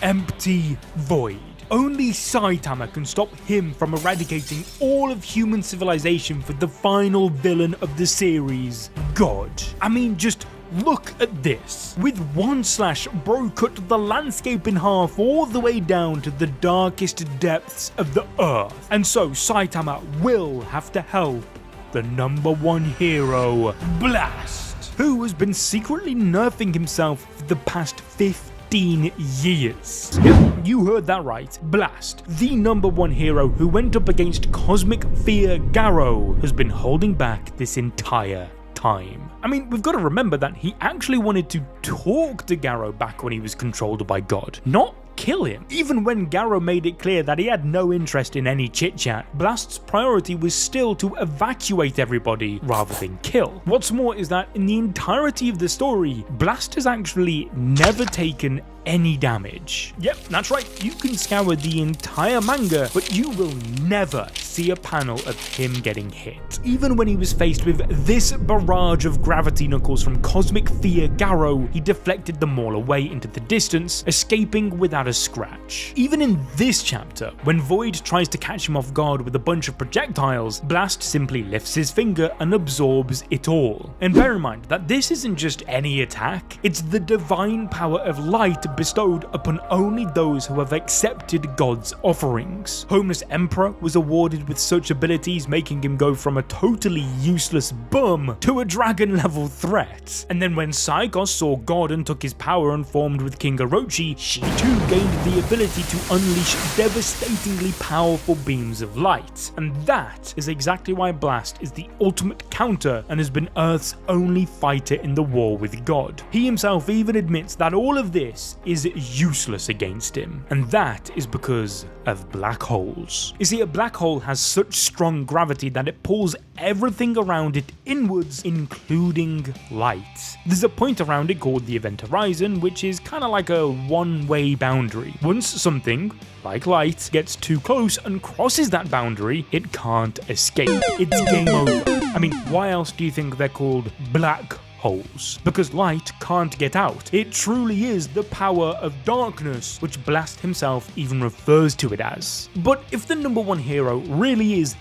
empty void. Only Saitama can stop him from eradicating all of human civilization for the final villain of the series, God. I mean, just look at this. With one slash, bro cut the landscape in half all the way down to the darkest depths of the earth. And so Saitama will have to help the number one hero, Blast, who has been secretly nerfing himself for the past 15 years. Yep, you heard that right. Blast, the number one hero who went up against Cosmic Fear Garou, has been holding back this entire time. I mean, we've got to remember that he actually wanted to talk to Garou back when he was controlled by God, not kill him. Even when Garou made it clear that he had no interest in any chit-chat, Blast's priority was still to evacuate everybody rather than kill. What's more is that in the entirety of the story, Blast has actually never taken any damage. Yep, that's right, you can scour the entire manga, but you will never see a panel of him getting hit. Even when he was faced with this barrage of gravity knuckles from Cosmic Fear Garou, he deflected them all away into the distance, escaping without a scratch. Even in this chapter, when Void tries to catch him off guard with a bunch of projectiles, Blast simply lifts his finger and absorbs it all. And bear in mind that this isn't just any attack, it's the divine power of light bestowed upon only those who have accepted God's offerings. Homeless Emperor was awarded with such abilities, making him go from a totally useless bum to a dragon level threat. And then when Saikos saw God and took his power and formed with King Orochi, she too gained the ability to unleash devastatingly powerful beams of light. And that is exactly why Blast is the ultimate counter and has been Earth's only fighter in the war with God. He himself even admits that all of this is useless against him, and that is because of black holes. You see, a black hole has such strong gravity that it pulls everything around it inwards, including light. There's a point around it called the event horizon, which is kind of like a one-way boundary. Once something, like light, gets too close and crosses that boundary, it can't escape. It's game over. I mean, why else do you think they're called black holes? Because light can't get out. It truly is the power of darkness, which Blast himself even refers to it as. But if the number one hero really is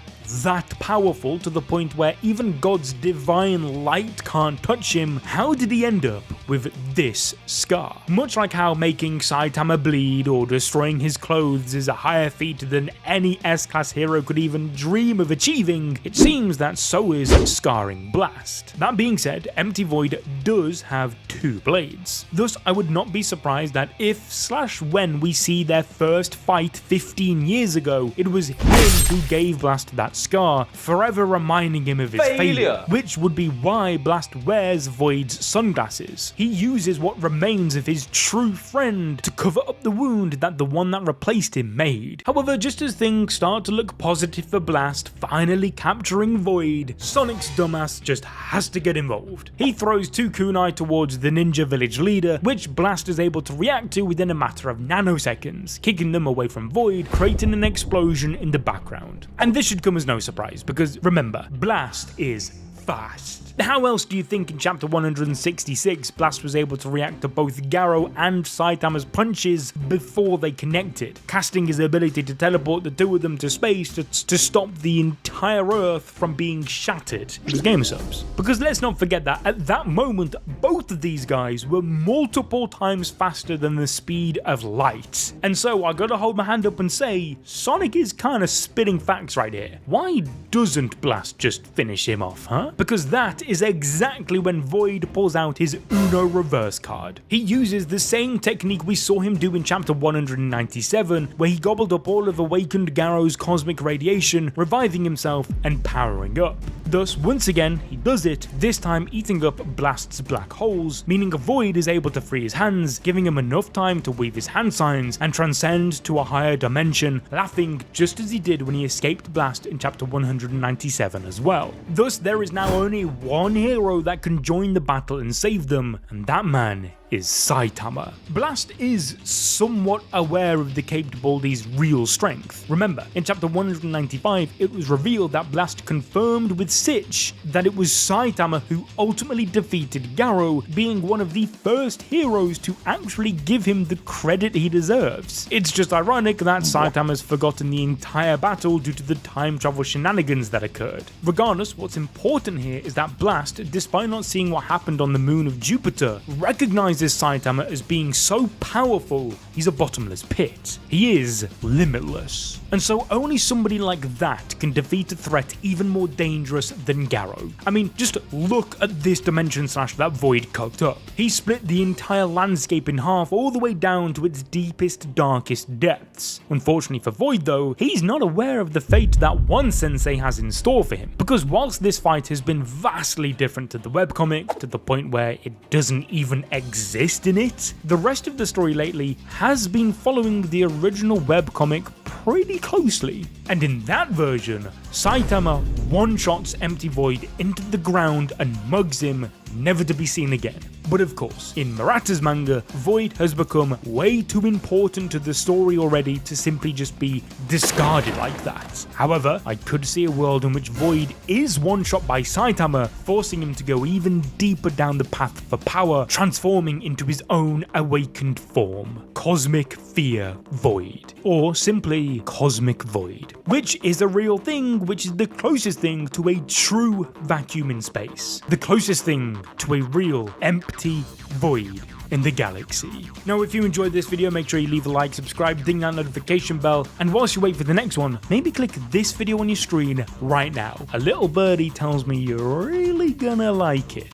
that powerful to the point where even God's divine light can't touch him, how did he end up with this scar? Much like how making Saitama bleed or destroying his clothes is a higher feat than any S-class hero could even dream of achieving, it seems that so is scarring Blast. That being said, Empty Void does have two blades. Thus, I would not be surprised that if/when we see their first fight 15 years ago, it was him who gave Blast that scar, forever reminding him of his failure, which would be why Blast wears Void's sunglasses. He uses what remains of his true friend to cover up the wound that the one that replaced him made. However, just as things start to look positive for Blast finally capturing Void, Sonic's dumbass just has to get involved. He throws two kunai towards the ninja village leader, which Blast is able to react to within a matter of nanoseconds, kicking them away from Void, creating an explosion in the background. And this should come as no surprise, because remember, Blast is fast. How else do you think in chapter 166 Blast was able to react to both Garou and Saitama's punches before they connected, casting his ability to teleport the two of them to space to stop the entire Earth from being shattered? It was gamer subs. Because let's not forget that at that moment, both of these guys were multiple times faster than the speed of light. And so I gotta hold my hand up and say, Sonic is kinda spitting facts right here. Why doesn't Blast just finish him off, huh? Because that is exactly when Void pulls out his Uno reverse card. He uses the same technique we saw him do in chapter 197, where he gobbled up all of awakened Garou's cosmic radiation, reviving himself and powering up. Thus, once again, he does it, this time eating up Blast's black holes, meaning Void is able to free his hands, giving him enough time to weave his hand signs and transcend to a higher dimension, laughing just as he did when he escaped Blast in chapter 197 as well. Thus, there is now only one hero that can join the battle and save them, and that man is Saitama. Blast is somewhat aware of the Caped Baldy's real strength. Remember, in chapter 195, it was revealed that Blast confirmed with Sitch that it was Saitama who ultimately defeated Garou, being one of the first heroes to actually give him the credit he deserves. It's just ironic that Saitama's forgotten the entire battle due to the time travel shenanigans that occurred. Regardless, what's important here is that Blast, despite not seeing what happened on the moon of Jupiter, recognizes Saitama as being so powerful, he's a bottomless pit. He is limitless. And so only somebody like that can defeat a threat even more dangerous than Garou. I mean, just look at this dimension slash that Void cooked up. He split the entire landscape in half all the way down to its deepest, darkest depths. Unfortunately for Void though, he's not aware of the fate that one sensei has in store for him, because whilst this fight has been vastly different to the webcomic, to the point where it doesn't even exist in it, the rest of the story lately has been following the original webcomic pretty closely. And in that version, Saitama one-shots Empty Void into the ground and mugs him, never to be seen again. But of course, in Murata's manga, Void has become way too important to the story already to simply just be discarded like that. However, I could see a world in which Void is one-shot by Saitama, forcing him to go even deeper down the path for power, transforming into his own awakened form, Cosmic Fear Void, or simply Cosmic Void, which is a real thing, which is the closest thing to a true vacuum in space, the closest thing to a real empty void in the galaxy. Now, if you enjoyed this video, make sure you leave a like, subscribe, ding that notification bell, and whilst you wait for the next one, maybe click this video on your screen right now. A little birdie tells me you're really gonna like it.